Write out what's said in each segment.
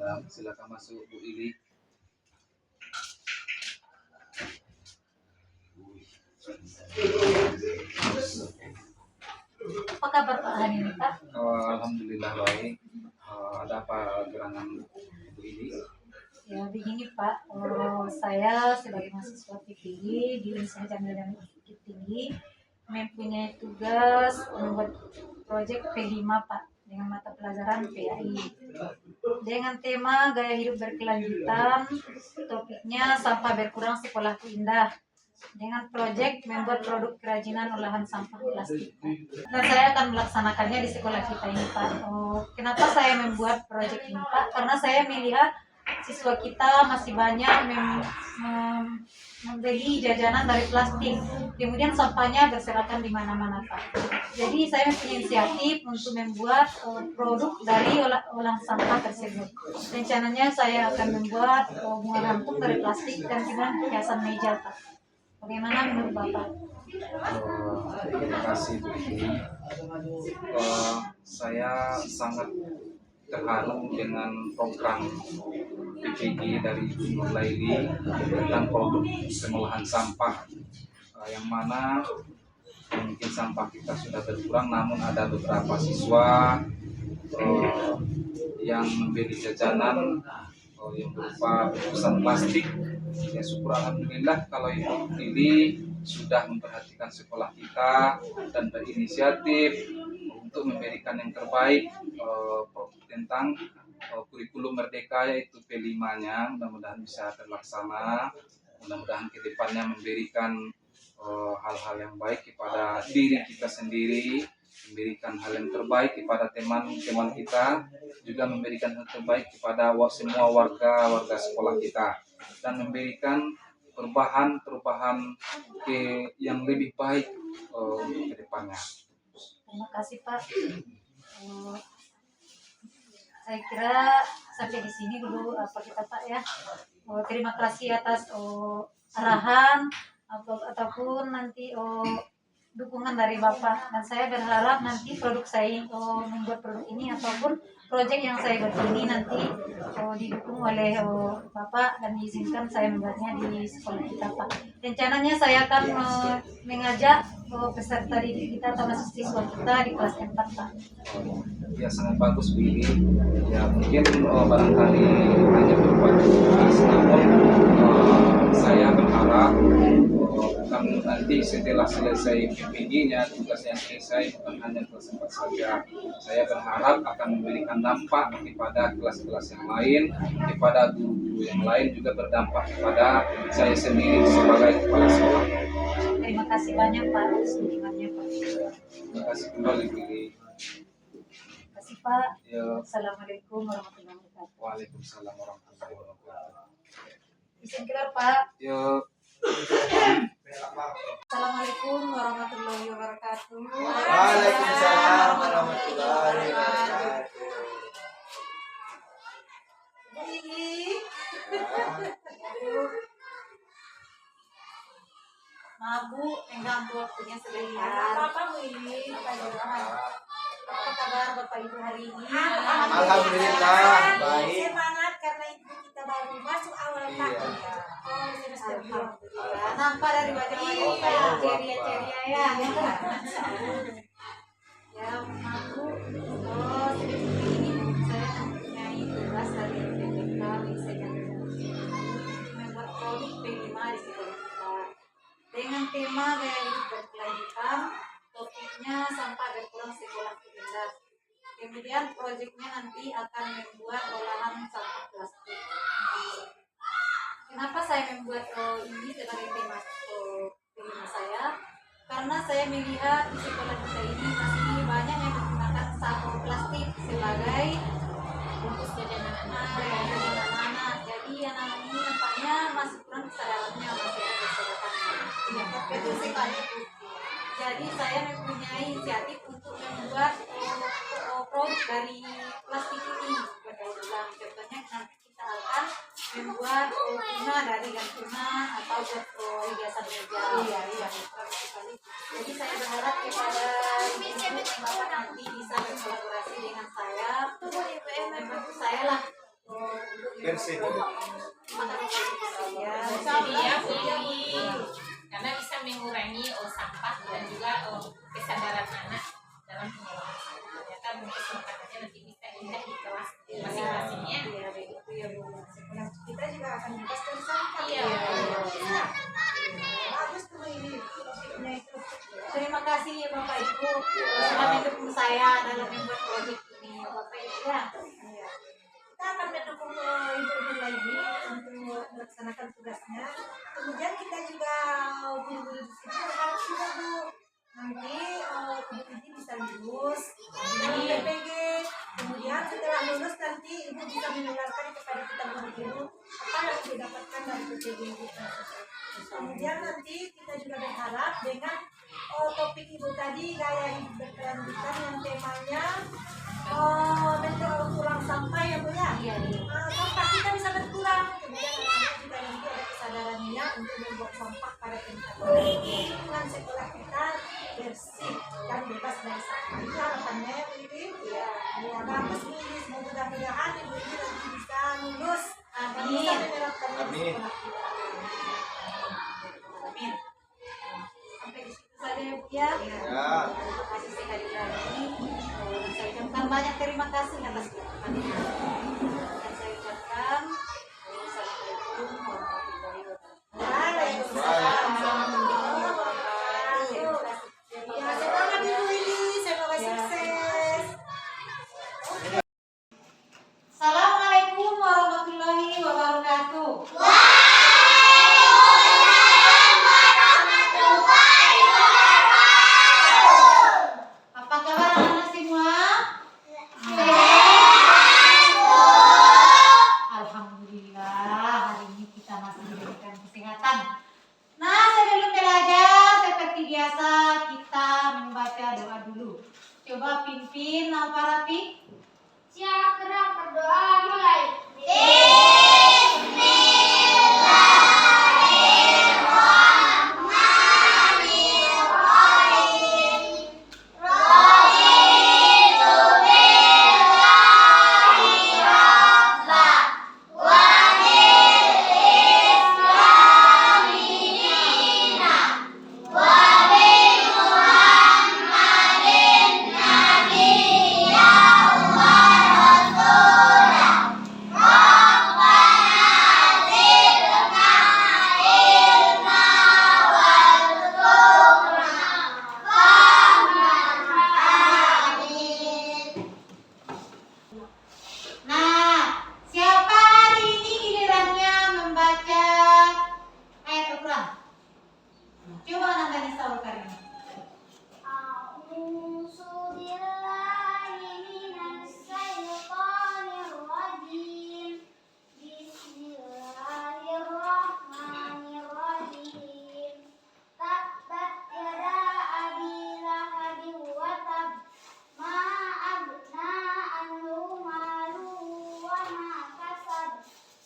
dalam. Silakan masuk Bu Ili. Apa kabar Pak hari ini Pak? Alhamdulillah baik. Ada apa gerangan Bu Ili? Ya begini Pak, saya sebagai mahasiswa PPI di Universitas Jamil dan Bukit Tinggi mempunyai tugas membuat proyek P5 Pak dengan mata pelajaran PAI dengan tema gaya hidup berkelanjutan, topiknya sampah berkurang sekolahku indah, dengan proyek membuat produk kerajinan olahan sampah plastik. Dan saya akan melaksanakannya di sekolah kita ini Pak. Kenapa saya membuat proyek ini Pak? Karena saya melihat siswa kita masih banyak membeli jajanan dari plastik, kemudian sampahnya berserakan di mana-mana Pak. Jadi saya mempunyai inisiatif untuk membuat produk dari olahan sampah tersebut. Rencananya saya akan membuat bunga gantung dari plastik dan juga hiasan meja Pak. Bagaimana menurut Bapak? Terima kasih Bu Ili. Saya sangat terharu dengan program PPG dari Ibu Nur Laili tentang produk pengolahan sampah, yang mana mungkin sampah kita sudah berkurang, namun ada beberapa siswa yang membeli jajanan yang berupa bungkusan plastik. Ya syukur alhamdulillah kalau Ibu Lili sudah memperhatikan sekolah kita dan berinisiatif untuk memberikan yang terbaik tentang kurikulum merdeka, yaitu P5-nya. Mudah-mudahan bisa terlaksana, mudah-mudahan ke depannya memberikan hal-hal yang baik kepada diri kita sendiri, memberikan hal yang terbaik kepada teman-teman kita, juga memberikan hal terbaik kepada semua warga sekolah kita, dan memberikan perubahan yang lebih baik ke depannya. Terima kasih Pak. Saya kira sampai di sini dulu apa kita Pak ya. Terima kasih atas arahan ataupun nanti dukungan dari Bapak, dan saya berharap nanti produk saya membuat produk ini ataupun proyek yang saya buat ini nanti didukung oleh Bapak dan diizinkan saya membuatnya di sekolah kita Pak. Rencananya saya akan mengajak peserta didik kita atau mahasiswa kita di kelas 4 Pak. Ya sangat bagus Bu Ili. Ya mungkin barangkali hanya berupa tugas, namun saya berharap bukan nanti setelah selesai PPG-nya tugasnya selesai bukan hanya kelas 4 saja. Saya berharap akan memberikan dampak kepada kelas-kelas yang lain, kepada guru-guru yang lain, juga berdampak kepada saya sendiri sebagai kepala sekolah. Terima kasih banyak Pak atas dukungannya Pak. Terima kasih kembali Bu Ili. Terima kasih Pak. Ya. Assalamualaikum warahmatullahi wabarakatuh. Waalaikumsalam warahmatullahi wabarakatuh. Izin keluar Pak. Yuk. Assalamualaikum warahmatullahi wabarakatuh. Waalaikumsalam warahmatullahi wabarakatuh. Maaf Bu, mengganggu waktunya sebentar. Apa Bu ini? Apa kabar Bapak Ibu hari ini? Alhamdulillah baik. Semangat karena itu kita baru masuk awal tahun. Alhamdulillah. Nampak dari wajah-wajah kita ceria-ceria ya. Ya, maaf Bu. Seperti ini saya mempunyai tugas dari PPK membuat produk P5 di sekolah kita dengan tema gaya hidup berkelanjutan. Topiknya sampah berkurang sekolah indah. Kemudian proyeknya nanti akan membuat olahan sampah plastik. Kenapa saya membuat ini sebagai tema saya? Karena saya melihat di sekolah kita ini masih banyak yang menggunakan sampah plastik sebagai bungkus jajanan anak-anak. Jadi anak-anak ini nampaknya masih kurang kesadarannya, masih ada kesadarannya. Betul sekali. Jadi saya mempunyai inisiatif untuk membuat produk dari plastik ini berdaur ulang. Contohnya nanti kita akan membuat bunga dari gantungan atau buat hiasan meja. Iya. Jadi saya berharap kepada Bapak nanti bisa berkolaborasi dengan saya. Membantu saya lah Bersih. Ya, Dia pilih karena bisa mengurangi sampah dan juga kesadaran anak dalam pengelolaan sampah. Ternyata kesempatannya nanti bisa indah di kelas masing-masingnya. iya begitu ya Bu. Sekolah kita juga akan bebas dari sampah. Iya. Iya. Bagus tuh ini. Topiknya itu. Terima kasih ya Bapak Ibu sudah mendukung saya dalam membuat proyek ini ya Bapak Ibu ya. Iya. Kita akan mendukung ibu-ibu lagi untuk melaksanakan tugasnya. Kemudian kita juga guru-guru di sini berharap juga Bu, nanti ibu ini bisa lulus di PPG. Kemudian setelah lulus nanti ibu bisa menularkan kepada kita guru-guru apa yang didapatkan dari PPG kita. Kemudian nanti kita juga berharap dengan topik ibu tadi gaya hidup berkelanjutan yang temanya mendaur ulang sampah ya Bu ya. Iya, iya. Sampah kita bisa berkurang, kemudian anak-anak juga nanti ada kesadarannya untuk membuang sampah pada tempat lingkungan sekolah kita bersih dan bebas dari sampah. Itu harapannya ya Bu Ibi. Ya, bagus Bu Ibi. Mudah-mudahan Ibu Ibi nanti bisa lulus dan bisa menerapkannya di Amin. sekolah kita. Amin. Sampai di situ saja ya Bu ya. Ya. Terima kasih sekali lagi. Saya ucapkan banyak terima kasih atas kedatangannya. Dan saya ucapkan Assalamualaikum warahmatullahi wabarakatuh. Waalaikumsalam warahmatullahi wabarakatuh. Ya, semangat Ibu Ibi, semoga sukses. Assalamualaikum warahmatullahi wabarakatuh. Apa kabar anak-anak semua? Alhamdulillah, hari ini kita masih diberikan kesehatan. Nah, sebelum belajar seperti biasa kita membaca doa dulu. Coba pimpin nama para pik. Siap, gerak, berdoa, mulai. Nah, siapa hari ini gilirannya membaca ayat Al-Quran? Coba Nandani Saul Karim. A'udzu billahi minasy syaithanir rajim. Bismillahirrahmanirrahim. Tabbat yada abi lahabin wa tab. Ma agna anhu maluhu wa ma kasab.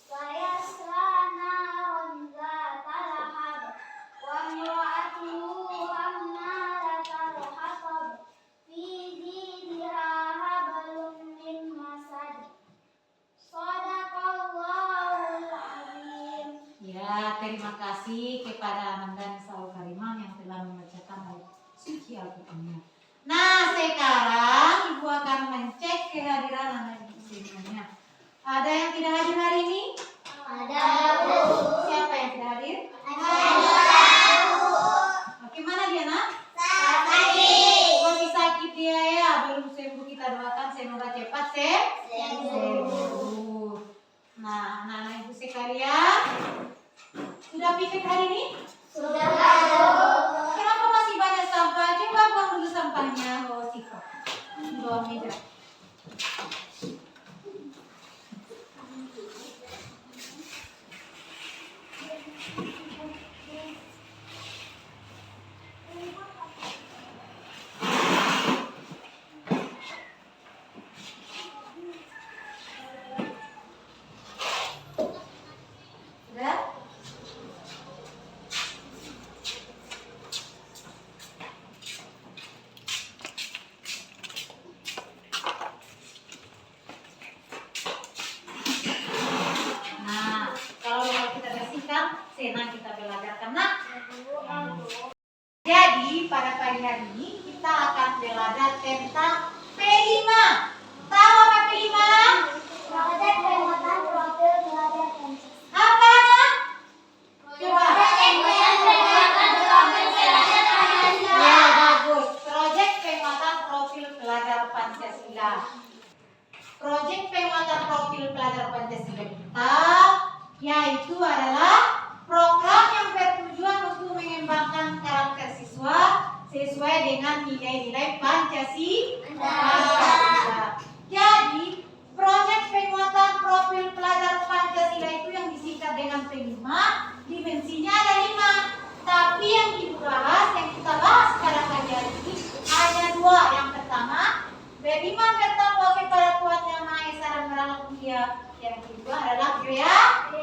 Sayasla naran zata lahab. Wa imra'atuhu hammalatal hatab. Fi jidha hablum min masad. Shadaqallahul azim. Ya, terima kasih kepada Nandani Saul Karimah yang telah membacakan ayat suci Al-Qurannya. Nah, sekarang Ibu akan mencek kehadiran anak ibu semuanya. Ada yang tidak hadir hari ini? Ada. Siapa yang tidak hadir? Oke, mana dia nak? Masih sakit dia ya, belum sembuh. Kita doakan semoga cepat sembuh. Nah, anak-anak ibu sekalian, sudah pikir hari ini? Sudah. Kenapa masih banyak sampah? Coba buang dulu sampahnya. Oh, Siko. Bawa meja. Sudah? pagi hari ini kita akan belajar tentang P5. Tahu apa P5? Proyek penguatan profil belajar Pancasila. Apa? Coba. Ya, bagus. Proyek penguatan profil pelajar Pancasila. Proyek penguatan profil pelajar Pancasila kita yaitu adalah program yang bertujuan untuk mengembangkan karakter siswa sesuai dengan nilai-nilai Pancasila. Jadi, proyek penguatan profil pelajar Pancasila itu yang disingkat dengan P5, dimensinya ada 5. Tapi yang kita bahas pada pagi hari ini hanya 2. Yang pertama, beriman bertakwa kepada Tuhan Yang Maha Esa dan merawat Dia. Yang kedua adalah kreatif.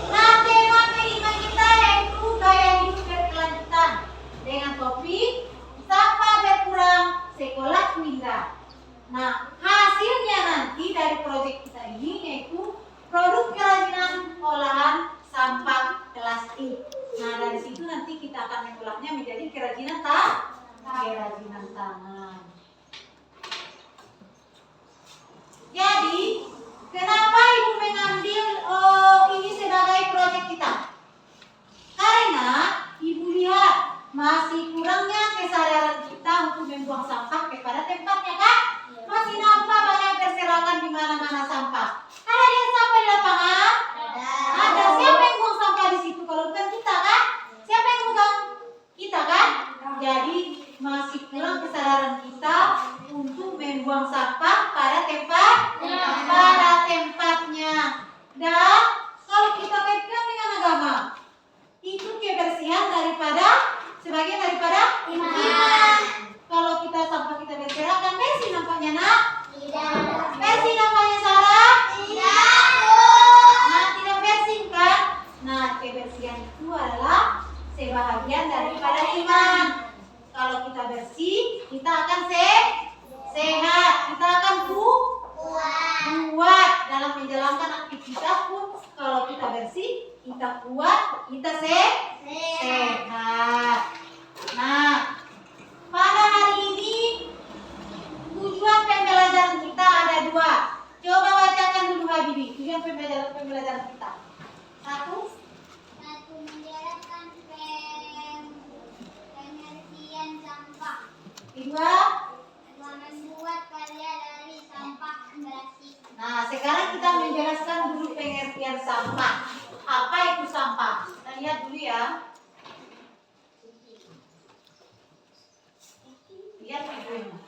Nah, tema P5 kita yaitu gaya hidup berkelanjutan dengan topik sampah berkurang, sekolah indah. Nah, hasilnya nanti dari proyek kita ini yaitu produk kerajinan olahan sampah plastik. Nah, dari situ nanti kita akan mengolahnya menjadi kerajinan tangan. Jadi, kenapa Ibu mengambil ini sebagai proyek kita? Karena Ibu lihat masih kurangnya kesadaran kita untuk membuang sampah kepada tempatnya, kan? Masih nampak banyak berserakan di mana-mana sampah. Ada yang sampah di lapangan? Ada. Siapa yang buang sampah di situ? Kalau bukan kita, kan? Siapa yang buang? Kita, kan? Jadi masih kurang kesadaran kita untuk membuang sampah pada tempatnya. Dan kalau kita kaitkan dengan agama, itu kebersihan sebagian daripada iman. Kalau kita sampah kita berserakan, bersih nampaknya, nak? Tidak. Bersih nampaknya, Sarah? Tidak. Nah, tidak bersih, kan? Nah, kebersihan itu adalah sebahagian daripada iman. Kalau kita bersih, kita akan sehat, kita akan kuat dalam menjalankan aktivitas pun. Kalau kita bersih, kita kuat, kita sehat. Nah, pada hari ini tujuan pembelajaran kita ada 2. Coba bacakan dulu Habibi, tujuan pembelajaran kita. 1. Menjalankan pengertian sampah. 2. Membuat karya dari sampah plastik. Nah, sekarang kita menjelaskan dulu pengertian sampah. Apa itu sampah? Kita lihat dulu ya. Lihat videonya.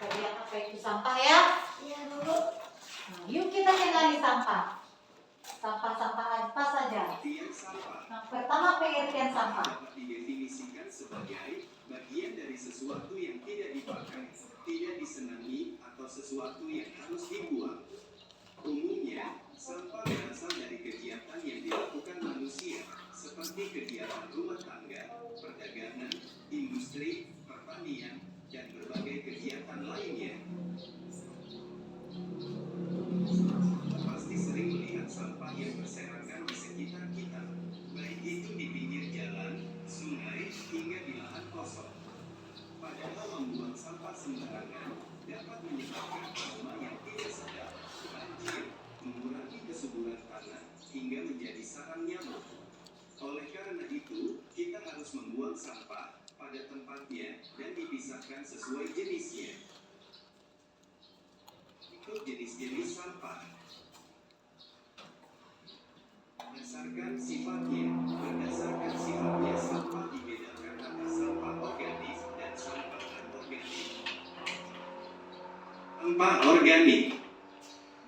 Lihat apa itu sampah ya? Nah, yuk kita kenali sampah. Sampah-sampah apa saja? Nah, pertama pengertian sampah. Dapat didefinisikan sebagai bagian dari sesuatu yang tidak dipakai, tidak disenangi, atau sesuatu yang harus dibuang. Umumnya, sampah berasal dari kegiatan yang dilakukan manusia, seperti kegiatan rumah tangga, perdagangan, industri, pertanian, dan berbagai kegiatan lainnya. Pasti sering melihat sampah yang berserakan di sekitar kita, baik itu di pinggir jalan, sungai, hingga di lahan kosong. Padahal membuang sampah sembarangan dapat menyebabkan hama yang tidak sedap, banjir, mengurangi kesuburan tanah, hingga menjadi sarang nyamuk. Oleh karena itu, kita harus membuang sampah pada pada tempatnya dan dipisahkan sesuai jenisnya. Untuk jenis-jenis sampah. Berdasarkan sifatnya sampah dibedakan atas sampah organik dan sampah anorganik. Sampah organik.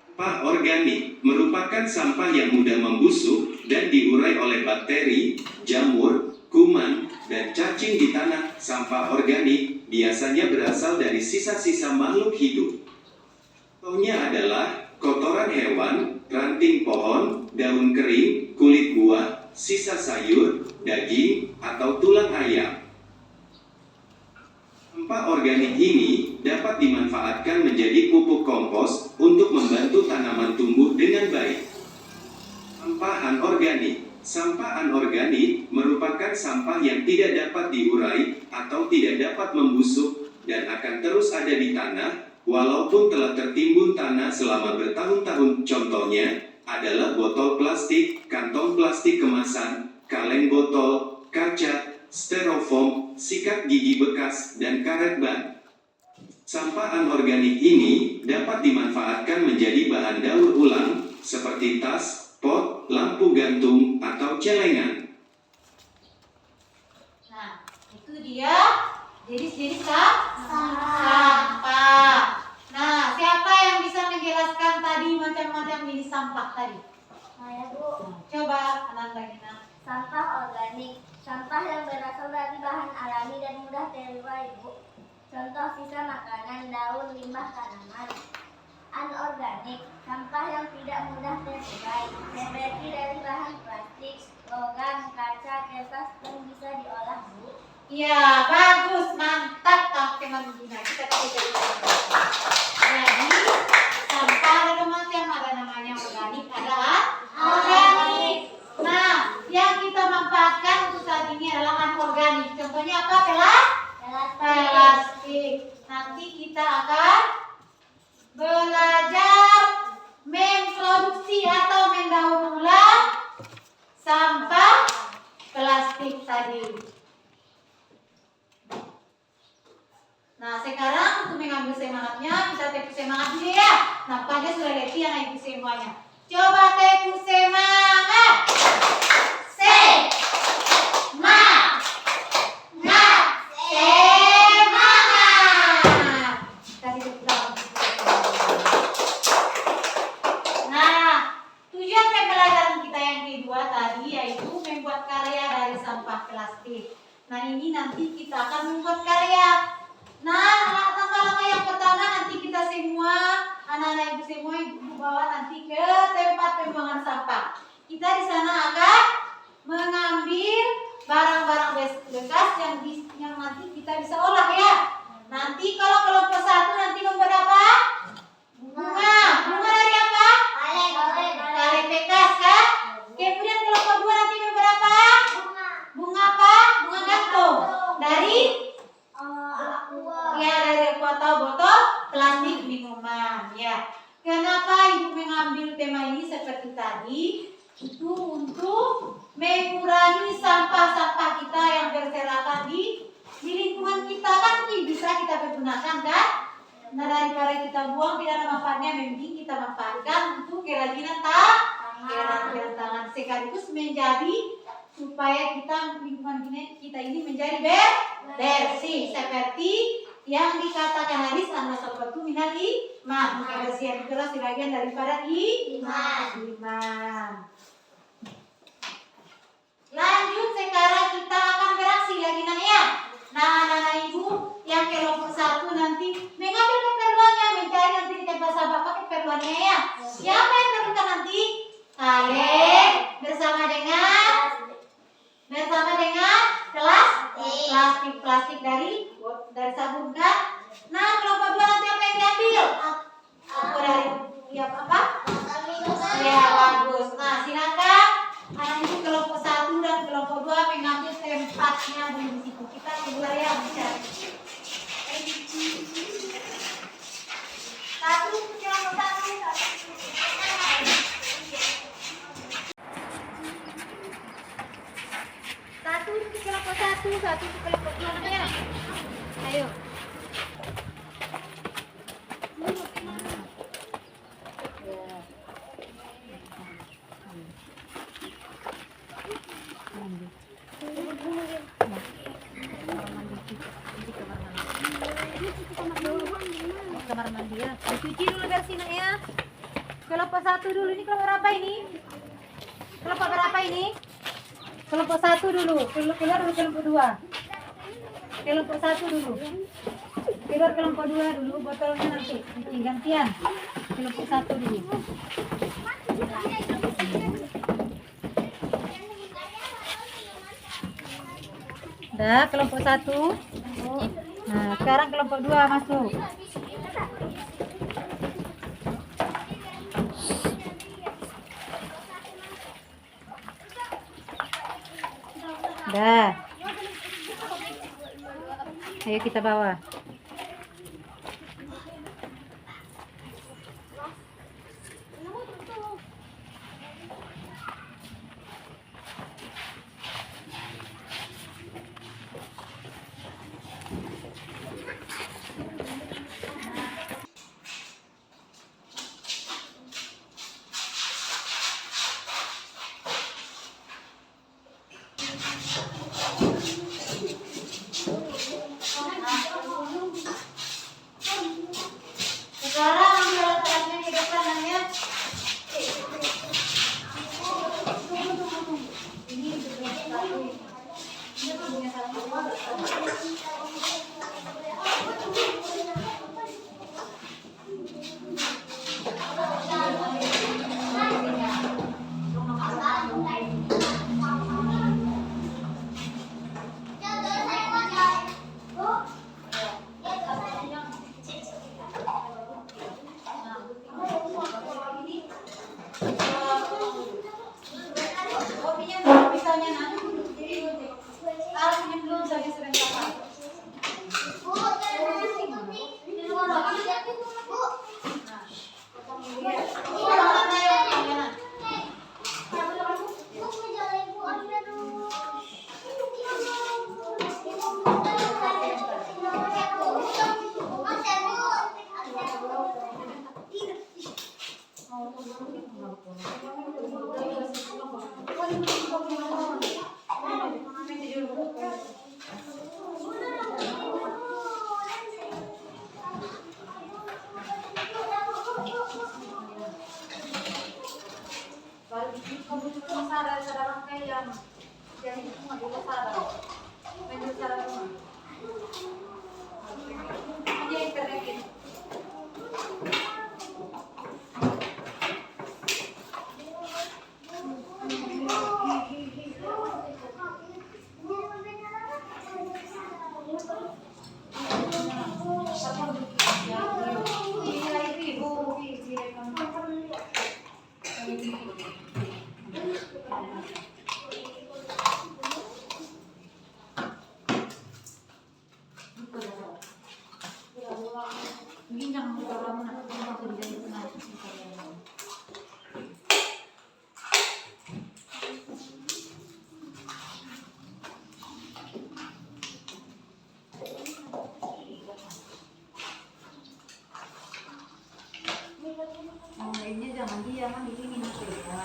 Sampah organik merupakan sampah yang mudah membusuk dan diurai oleh bakteri, jamur, kuman, dan cacing di tanah. Sampah organik biasanya berasal dari sisa-sisa makhluk hidup. Contohnya adalah kotoran hewan, ranting pohon, daun kering, kulit buah, sisa sayur, daging, atau tulang ayam. Sampah organik ini dapat dimanfaatkan menjadi pupuk kompos untuk membantu tanaman tumbuh dengan baik. Sampah anorganik. Sampah anorganik merupakan sampah yang tidak dapat diurai atau tidak dapat membusuk dan akan terus ada di tanah walaupun telah tertimbun tanah selama bertahun-tahun. Contohnya adalah botol plastik, kantong plastik kemasan, kaleng botol, kaca, styrofoam, sikat gigi bekas, dan karet ban. Sampah anorganik ini dapat dimanfaatkan menjadi bahan daur ulang seperti tas, pot, lampu gantung, atau celengan. Nah, itu dia jenis-jenis sampah. Nah, siapa yang bisa menjelaskan tadi macam-macam jenis sampah tadi? Saya Bu. Coba Ananda Gina. Sampah organik, sampah yang berasal dari bahan alami dan mudah terurai, Bu. Contoh sisa makanan, daun, limbah tanaman. Anorganik, sampah yang tidak mudah terurai, seperti dari bahan plastik, logam, kaca, kertas, dan bisa diolah, Bu. Ya, bagus, mantap teman-teman Gina. Kita jadi jadi sampah ada macam, ada namanya organik, ada organik. Nah, yang kita manfaatkan untuk saat ini adalah anorganik. Contohnya apa? Plastik. Nanti kita akan belajar memproduksi atau mendaur ulang sampah plastik tadi. Nah, sekarang untuk mengambil semangatnya, kita tepuk semangat dulu ya. Nampaknya sudah letih yang ibu semuanya. Coba tepuk semangat. Nah, ini nanti kita akan membuat karya. Nah, langkah-langkah yang pertama nanti kita semua, anak-anak ibu semua ibu bawa nanti ke tempat pembuangan sampah. Kita di sana akan mengambil barang-barang bekas yang nanti kita bisa olah ya. Nanti kalau kelompok 1 nanti membuat apa? Bunga. Bunga dari apa? Kaleng bekas kan? Kemudian kelompok 2 nanti membuat apa? Bunga apa? Bunga gantung. Dari ya, dari botol plastik minuman ya. Kenapa ibu mengambil tema ini seperti tadi? Itu untuk mengurangi sampah-sampah kita yang berserakan di lingkungan kita kan bisa kita pergunakan kan? Nah, daripada kita buang tidak ada manfaatnya, mending kita manfaatkan untuk kerajinan tangan sekaligus menjadi supaya lingkungan kita ini menjadi bersih seperti yang dikatakan hadis an-nasabatu minal iman. Kebersihan itulah sebagian daripada iman. Lanjut, sekarang kita akan beraksi lagi nah ya. Nah, anak-anak ibu yang kelompok 1 nanti mengambil keperluannya, mencari nanti di tempat sampah pakai keperluannya ya. Siapa yang perlukan nanti? Kaleng bersama dengan plastik dari sabun kan. Nah, kelompok 2 nanti apa yang diambil? Apa dari apa? Ya, bagus. Nah, silakan anak ibu kelompok 1 dan kelompok 2 mengambil tempatnya di situ. Kita keluar ya bicara. Satu kelompok 1, satu itu kelompok 2 namanya. Ayo. Kamar mandi ya. Dicuci dulu bersih nak ya. Kelompok 1 dulu, ini kelompok berapa ini? Kelompok berapa ini? Kelompok 1 dulu, keluar dulu kelompok 2. Kelompok 1 dulu. Keluar kelompok 2 dulu, botolnya nanti cuci gantian. Kelompok 1 dulu. Dah, kelompok 1. Nah, sekarang kelompok 2 masuk. Dah. Ayo kita bawa. Sekarang ambil alatnya ke depan ya. Ini punya satu. Oh, pinjam pisaunya nak. Kalau pinjam dulu saya sebentar. Mainnya jangan diam, di sini nanti ya.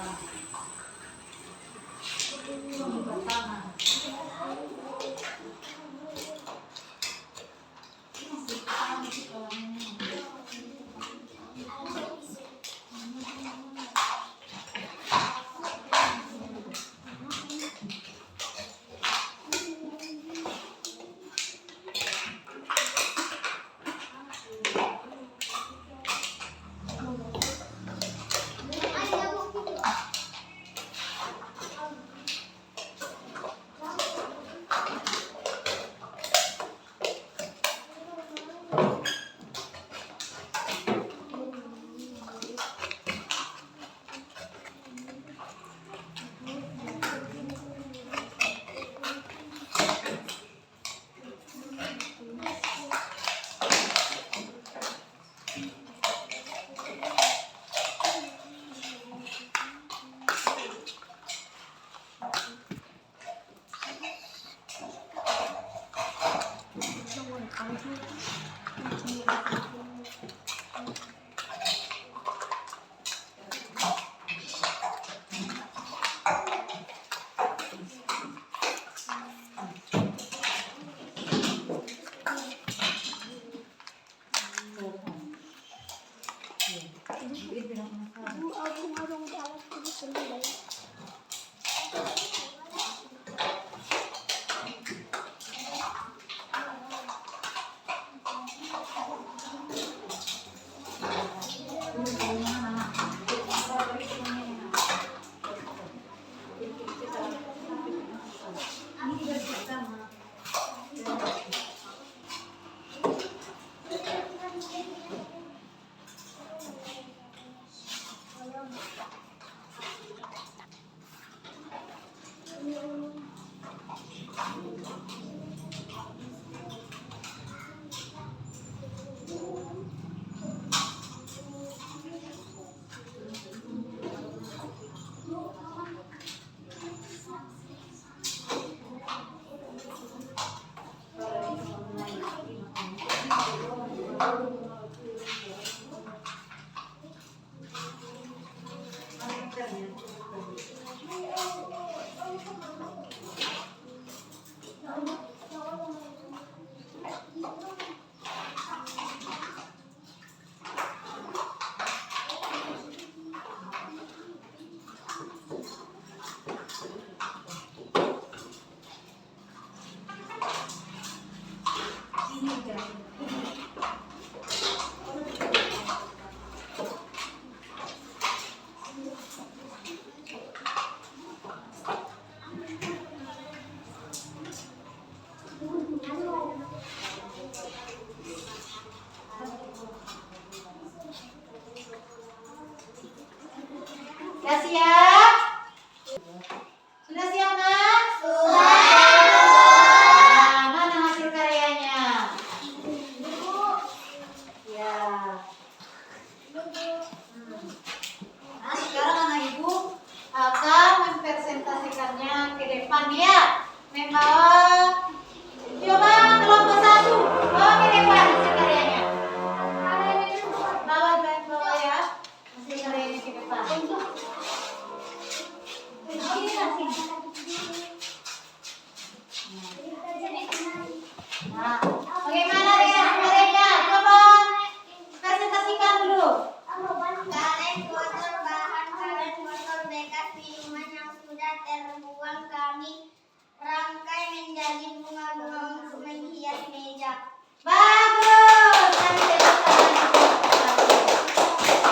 Ya siap? Sudah siap, Mas? Sudah. Nah, mana hasil karyanya? Ya. Nah, sekarang anak ibu akan mempresentasikannya ke depan ya. Membawa, coba kelompok 1 bawa ke depan hasil karyanya. Bawa ya hasil karyanya ke depan. Nah, bagaimana dengan karyanya? Coba presentasikan dulu. Kaleng botol bahan kaleng botol bekas minuman yang sudah terbuang kami rangkai menjadi bunga-bunga untuk menghias meja. Bagus. Kami tepuk tangan.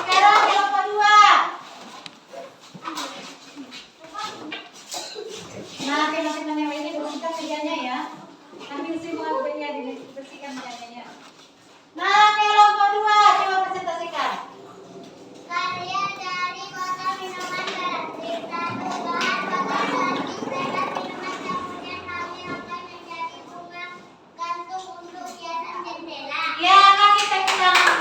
Sekarang kelompok 2. Nah, teman-teman yang ini bersihkan mejanya ya. Ambil semua meja dibersihkan mejanya. Nah, kelompok 2 coba presentasikan. Karya dari botol minuman beras satu bahan botol plastik bekas minuman kemudian kami rangkai menjadi bunga gantung untuk hiasan jendela. Ya, kasih tepuk tangan.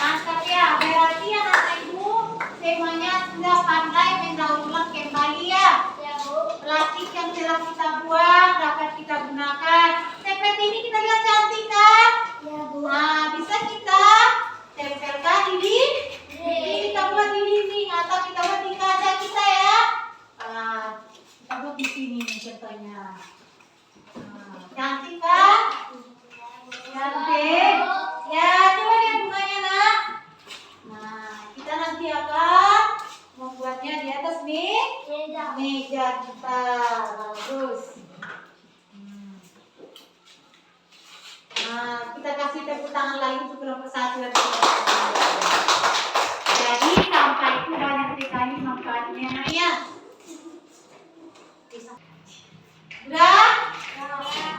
Mantap ya. Berarti anak ibu semuanya sudah pandai mendaur ulang kembali ya. Ya Bu. Plastik yang telah kita buang dapat kita gunakan. Seperti ini kita lihat cantik kan? Ya Bu. Nah, bisa kita tempelkan di kita buat di dinding atau kita buat di kaca kita ya. Nah, kita buat di sini contohnya. Nah, cantik kan? Cantik. Ya, coba lihat bunganya nak. Nah, kita nanti akan membuatnya di atas meja kita. Bagus. Nah, kita kasih tepuk tangan lagi untuk kelompok 1 dan kelompok 2. Jadi sampah itu banyak sekali manfaatnya ya. Sudah?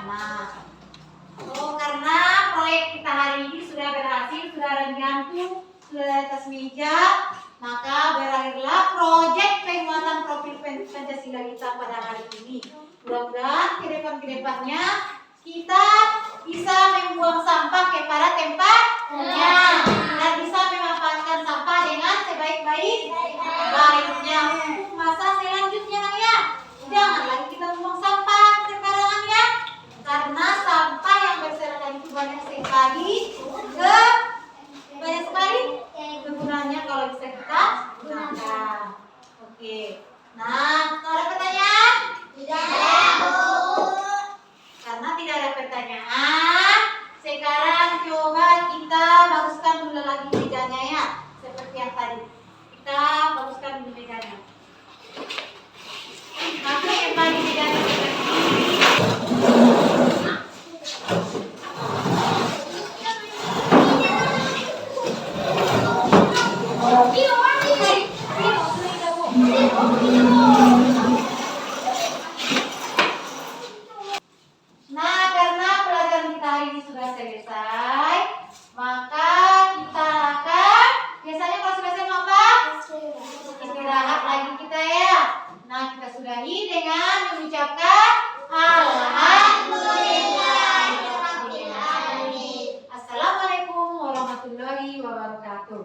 Nah, karena proyek kita hari ini sudah berhasil, sudah ada gantung, sudah di atas meja, maka berakhirlah proyek penguatan profil Pancasila kita pada hari ini. Mudah-mudahan ke depannya kita bisa membuang sampah kepada tempatnya dan bisa memanfaatkan sampah dengan sebaik-baiknya untuk masa selanjutnya ya. Jangan lagi kita membuang sampah sembarangan ya, karena sampah pertanyaan. Sekarang coba kita baguskan dulu lagi mejanya ya, seperti yang tadi. Kita baguskan dulu mejanya. Masuk kembali mejanya seperti ini. Nah, karena pelajaran kita hari ini sudah selesai, maka kita akan biasanya kalau selesai apa? Istirahat lagi kita ya. Nah, kita sudahi dengan mengucapkan Alhamdulillah. Assalamualaikum warahmatullahi wabarakatuh.